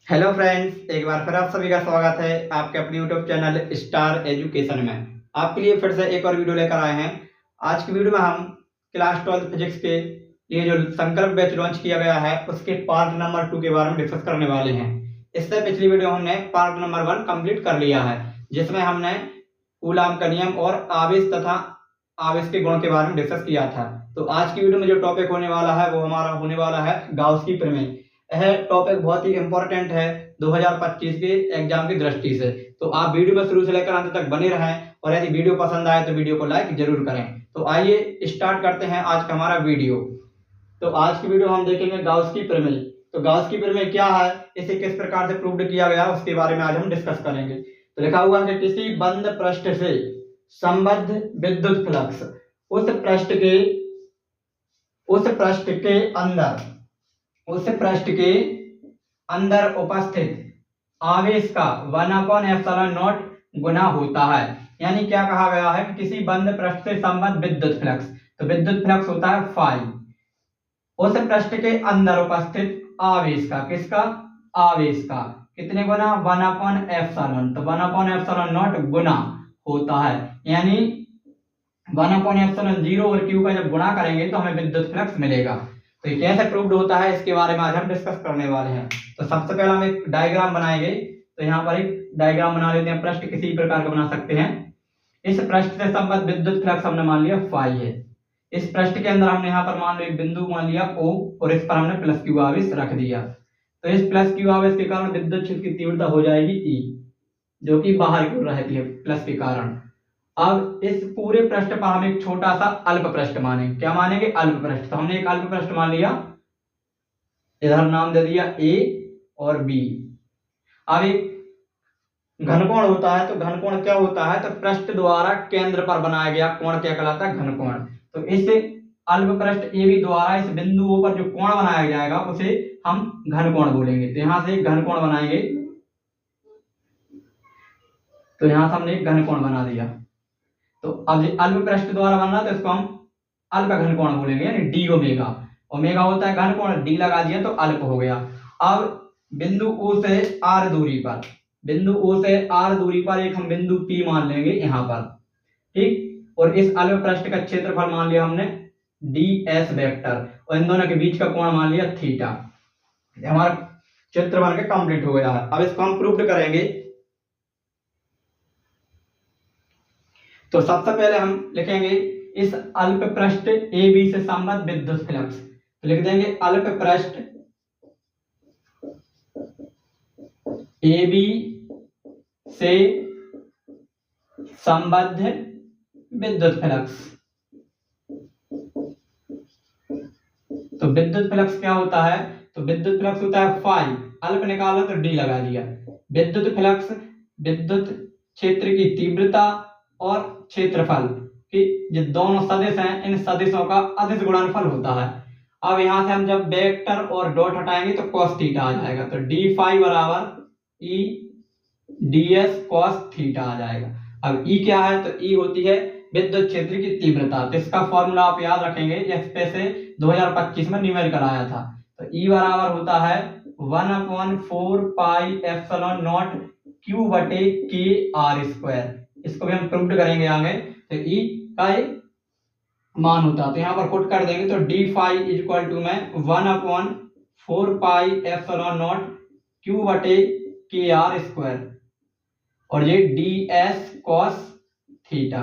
Hello friends, एक बार फिर आप सभी का स्वागत है आपके अपने यूट्यूब चैनल स्टार एजुकेशन में। आपके लिए फिर से एक और वीडियो लेकर आए हैं। आज की वीडियो में हम क्लास 12 फिजिक्स के लिए जो संकल्प बैच लॉन्च किया गया है उसके पार्ट नंबर 2 के बारे में डिस्कस करने वाले हैं। इससे पिछली वीडियो हमने पार्ट नंबर 1 कंप्लीट कर लिया है, जिसमें हमने कूलाम का नियम और आवेश तथा आवेश के गुण के बारे में डिस्कस किया था। तो आज की वीडियो में जो टॉपिक होने वाला है वो हमारा होने वाला है गाउस की प्रमेय। यह टॉपिक बहुत ही इंपॉर्टेंट है 2025 के एग्जाम की दृष्टि से। तो आप वीडियो में शुरू से लेकर अंत तक बने रहें और यदि वीडियो पसंद आए तो वीडियो को लाइक जरूर करें। तो आइए स्टार्ट करते हैं आज का हमारा वीडियो। तो आज की वीडियो हम देखेंगे गाउस की प्रमेय। तो गाउस की प्रमेय क्या है, इसे किस प्रकार से प्रूव्ड किया गया, उसके बारे में आज हम डिस्कस करेंगे। तो लिखा हुआ है कि किसी बंद पृष्ठ से संबद्ध विद्युत फ्लक्स उस पृष्ठ के अंदर उपस्थित आवेश का 1/ε0 गुना होता है। यानी क्या कहा गया है कि किसी बंद पृष्ठ से संबद्ध विद्युत फ्लक्स, तो विद्युत फ्लक्स होता है फाई, उस पृष्ठ के अंदर उपस्थित आवेश का, किसका, आवेश का कितने गुना, 1/ε, तो 1/ε0 गुना होता है। यानी 1/ε0 और Q का जब गुणा करेंगे तो हमें विद्युत फ्लक्स मिलेगा। तो ये कैसे प्रूव्ड होता है इसके बारे में आज हम डिस्कस करने वाले हैं। तो सबसे पहले हम एक डायग्राम बनाएंगे। तो यहाँ पर एक डायग्राम बना लेते हैं। पृष्ठ किसी प्रकार का बना सकते हैं। इस पृष्ठ से संबद्ध विद्युत फ्लक्स हमने मान लिया फाई है। इस पृष्ठ के अंदर हमने यहाँ पर मान लो एक बिंदु मान लिया O और इस पर हमने प्लस Q आवेश रख दिया। तो इस प्लस Q आवेश के कारण विद्युत क्षेत्र की तीव्रता हो जाएगी E, जो कि बाहर की ओर रहती है प्लस के कारण। अब इस पूरे पृष्ठ पर हम एक छोटा सा अल्प पृष्ठ मानेंगे। क्या मानेंगे, अल्प पृष्ठ। तो हमने एक अल्प पृष्ठ मान लिया, इधर नाम दे दिया A और B। अब एक घनकोण होता है, तो घनकोण क्या होता है, तो पृष्ठ द्वारा केंद्र पर बनाया गया कोण क्या कहलाता है, घनकोण। तो इस अल्प पृष्ठ AB द्वारा इस बिंदुओं पर जो कोण बनाया जाएगा उसे हम घनकोण बोलेंगे। तो यहां से एक घनकोण बनाएंगे। तो यहां से हमने एक घनकोण बना दिया। तो अब अल्प पृष्ठ द्वारा बन रहा है तो इसको हम अल्प घनकोण बोलेंगे, यानी डी ओमेगा। ओमेगा होता है घनकोण, डी लगा दिया तो अल्प हो गया। अब बिंदु O से R दूरी पर, बिंदु O से R दूरी पर एक हम बिंदु P मान लेंगे यहां पर, ठीक। और इस अल्प पृष्ठ का क्षेत्रफल मान लिया हमने ds वेक्टर और इन दोनों के बीच का कोण मान लिया थीटा। हमारा चित्र बन के कंप्लीट हो गया है। अब इसको हम प्रूव करेंगे। तो सबसे पहले हम लिखेंगे इस अल्प पृष्ठ AB से संबद्ध विद्युत फ्लक्स। तो लिख देंगे अल्प पृष्ठ AB से संबद्ध विद्युत फ्लक्स। तो विद्युत फ्लक्स क्या होता है, तो विद्युत फ्लक्स होता है फाई, अल्प निकालो तो डी लगा दिया। विद्युत फ्लक्स विद्युत क्षेत्र की तीव्रता और क्षेत्रफल कि ये दोनों सदिश हैं, इन सदिशों का अदिश गुणनफल होता है। अब यहां से हम जब वेक्टर और डॉट हटाएंगे तो cos थीटा आ जाएगा। तो d फाई बराबर E ds cos थीटा आ जाएगा। अब E क्या है, तो E होती है विद्युत क्षेत्र की तीव्रता। तो इसका फॉर्मूला आप याद रखेंगे, इस पे से 2025 में न्यूमेरिकल आया था। तो E बराबर होता है 1/4 पाई एप्सिलॉन नॉट Q बटे K R स्क्वायर। इसको भी हम प्रूव करेंगे आगे। तो E का एक मान होता है, तो यहाँ पर पुट कर देंगे तो डी फाई इक्वल टू में 1/4 पाई एप्सिलॉन नॉट Q बटे के आर स्क्वायर और ये ds cos थीटा।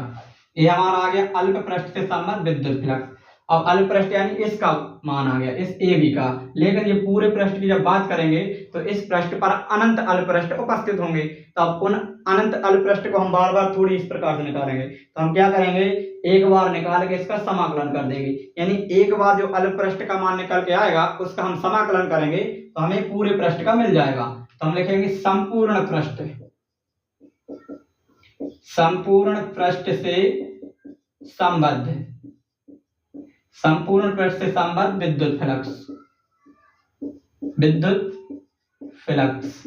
ये हमारा आ गया अल्प पृष्ठ से संबद्ध विद्युत फ्लक्स। अब अल्प पृष्ठ यानी इसका मान आ गया, इस AB का। लेकिन ये पूरे पृष्ठ की जब बात करेंगे तो इस पृष्ठ पर अनंत अल्प पृष्ठ उपस्थित होंगे। तो अब उन अनंत अल्प पृष्ठ को हम बार बार थोड़ी इस प्रकार से निकालेंगे। तो हम क्या करेंगे, एक बार निकाल के इसका समाकलन कर देंगे। यानी एक बार जो अल्प पृष्ठ का मान निकल के आएगा उसका हम समाकलन करेंगे तो हमें पूरे पृष्ठ का मिल जाएगा। तो हम लिखेंगे संपूर्ण पृष्ठ, संपूर्ण पृष्ठ से संबद्ध, संपूर्ण पृष्ठ से संबद्ध विद्युत फ्लक्स, विद्युत फ्लक्स।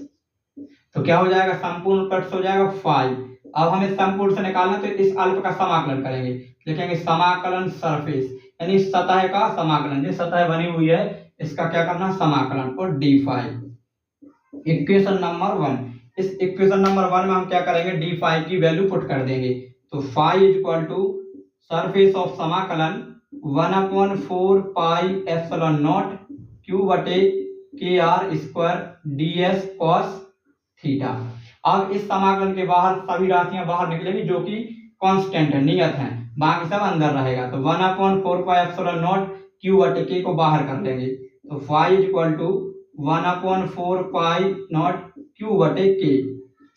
तो क्या हो जाएगा, संपूर्ण पृष्ठ हो जाएगा फाई। अब हमें संपूर्ण से निकालना तो इस अल्प का समाकलन करेंगे। लिखेंगे समाकलन सरफेस, यानी सतह का समाकलन। जो सतह बनी हुई है इसका क्या करना, समाकलन, और डी फाई इक्वेशन नंबर 1। इस इक्वेशन नंबर 1 में हम क्या करेंगे, डी फाई की वैल्यू पुट कर देंगे। तो phi is equal to surface of समाकलन 1/4 पाई एप्सिलॉन नॉट क्यू बटे k r square d s cos theta. अब इस समाकलन के बाहर सभी राशियां बाहर निकलेंगी जो कि कांस्टेंट है, नियत है, बाकी सब अंदर रहेगा। तो 1/4 पाई एप्सिलॉन नॉट क्यू बटे के को बाहर कर लेंगे। तो phi is equal to 1/4 pi not Q बटे के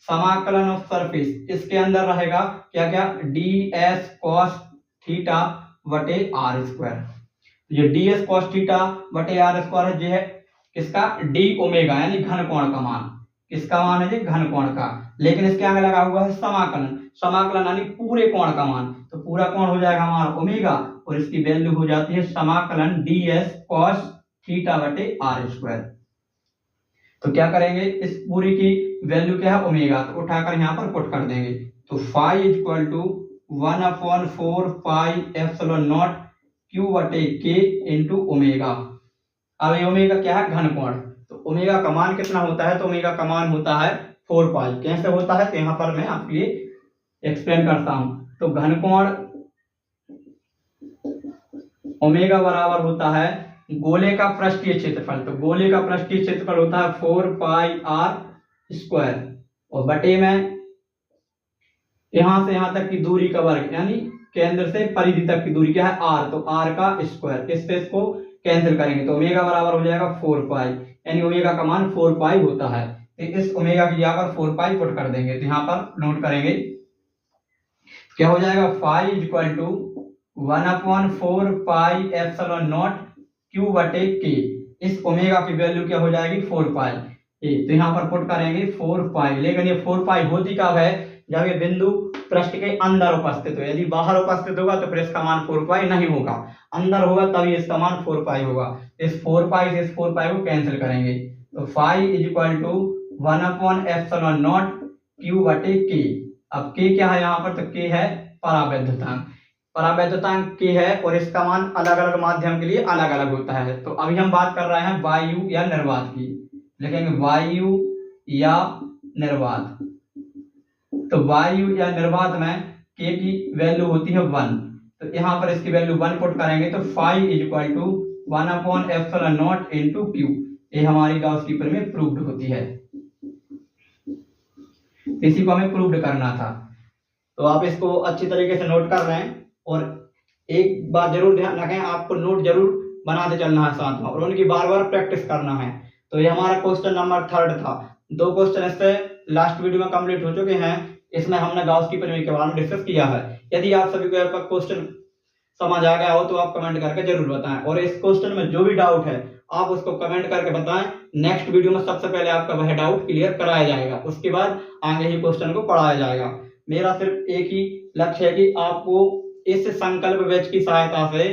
समाकलन ऑफ सरफेस, इसके अंदर रहेगा क्या क्या, डी एस कॉस थीटा बटे आर स्क्वायर। ये डी एस कॉस थीटा बटे आर स्क्वायर है, जो है किसका, डी ओमेगा यानी घन कोण का मान। किसका मान है जी, घन कोण का। लेकिन इसके आगे लगा हुआ है समाकलन, समाकलन यानी पूरे कोण का मान। तो पूरा कोण हो जाएगा हमारा ओमेगा और इसकी वैल्यू हो जाती है समाकलन डी एस कॉस थीटा बटे आर स्क्वायर। तो क्या करेंगे, इस पूरी की वैल्यू क्या है, ओमेगा, तो उठाकर यहाँ पर पुट कर देंगे। तो phi is equal to 1/4 pi epsilon not Q बटे के इंटू ओमेगा। अब ये ओमेगा क्या है, घन कोण। तो ओमेगा का मान कितना होता है, तो ओमेगा का मान होता है 4 पाई। कैसे होता है, तो यहाँ पर मैं आपके लिए एक्सप्लेन करता हूं। तो घन कोण ओमेगा बराबर होता है गोले का पृष्ठीय क्षेत्रफल। तो गोले का पृष्ठीय क्षेत्रफल होता है 4 पाई आर स्क्वायर और बटे में यहां से यहां तक की दूरी का वर्ग, यानी केंद्र से परिधि तक की दूरी क्या है, आर। तो आर का स्क्वायर, इससे इसको कैंसिल करेंगे तो ओमेगा बराबर हो जाएगा 4 पाई, यानी ओमेगा का मान 4 पाई होता है। तो इस ओमेगा की जगह पर 4 पाई पुट कर देंगे। तो यहाँ पर नोट करेंगे क्या हो जाएगा, phi is equal to 1/4 pi epsilon not Q बटे के। इस ओमेगा की वैल्यू क्या हो जाएगी, 4 पाई। तो यहाँ पर पुट करेंगे 4 पाई, लेकिन ये 4 पाई होती कब है, जब ये बिंदु पृष्ठ के अंदर उपस्थित हो। यदि बाहर उपस्थित होगा तो फिर इसका मान 4 पाई नहीं होगा, अंदर होगा तभी इसका मान 4 पाई होगा। इस 4 पाई से इस 4 पाई को कैंसिल करेंगे। तो phi is equal to epsilon naught Q बटे के। अब के क्या है यहाँ पर, तो के है परावैद्युतांक। परावैद्युतांक के है और इसका मान अलग अलग माध्यम के लिए अलग अलग होता है। तो अभी हम बात कर रहे हैं वायु या निर्वात की, लिखेंगे वायु या निर्वात। तो वायु या निर्वात में के की वैल्यू होती है 1। तो यहाँ पर इसकी वैल्यू 1 पुट करेंगे तो phi is equal to epsilon naught into Q. ये हमारी गाउस की में प्रूव्ड होती है, इसी को हमें प्रूव्ड करना था। तो आप इसको अच्छी तरीके से नोट कर रहे हैं और एक बात जरूर ध्यान रखें, आपको नोट जरूर बनाते चलना है साथ में और उनकी बार बार प्रैक्टिस करना है। तो ये हमारा क्वेश्चन नंबर 3 था। 2 क्वेश्चन इससे लास्ट वीडियो में कंप्लीट हो चुके हैं। इसमें हमने गाउस की प्रमेय के बारे में डिस्कस किया है। यदि आप सभी को क्वेश्चन समझ आ गया हो तो आप कमेंट करके जरूर बताएं और इस क्वेश्चन में जो भी डाउट है आप उसको कमेंट करके बताएं। नेक्स्ट वीडियो में सबसे पहले आपका वह डाउट क्लियर कराया जाएगा, उसके बाद आगे ही क्वेश्चन को पढ़ाया जाएगा। मेरा सिर्फ एक ही लक्ष्य है कि आपको इस संकल्प बैच की सहायता से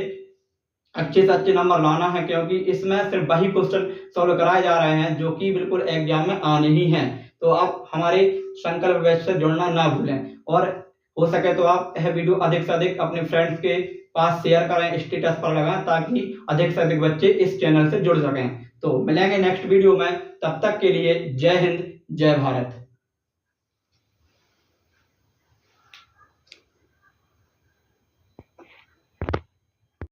अच्छे से अच्छे नंबर लाना है, क्योंकि इसमें सिर्फ वही क्वेश्चन सॉल्व कराए जा रहे हैं जो कि बिल्कुल एग्जाम में आने ही हैं। तो आप हमारे संकल्प बैच से जुड़ना ना भूलें और हो सके तो आप यह वीडियो अधिक से अधिक अपने फ्रेंड्स के पास शेयर करें, स्टेटस पर लगाएं, ताकि अधिक से अधिक बच्चे इस चैनल से जुड़ सकें। तो मिलेंगे नेक्स्ट वीडियो में, तब तक के लिए जय हिंद जय भारत।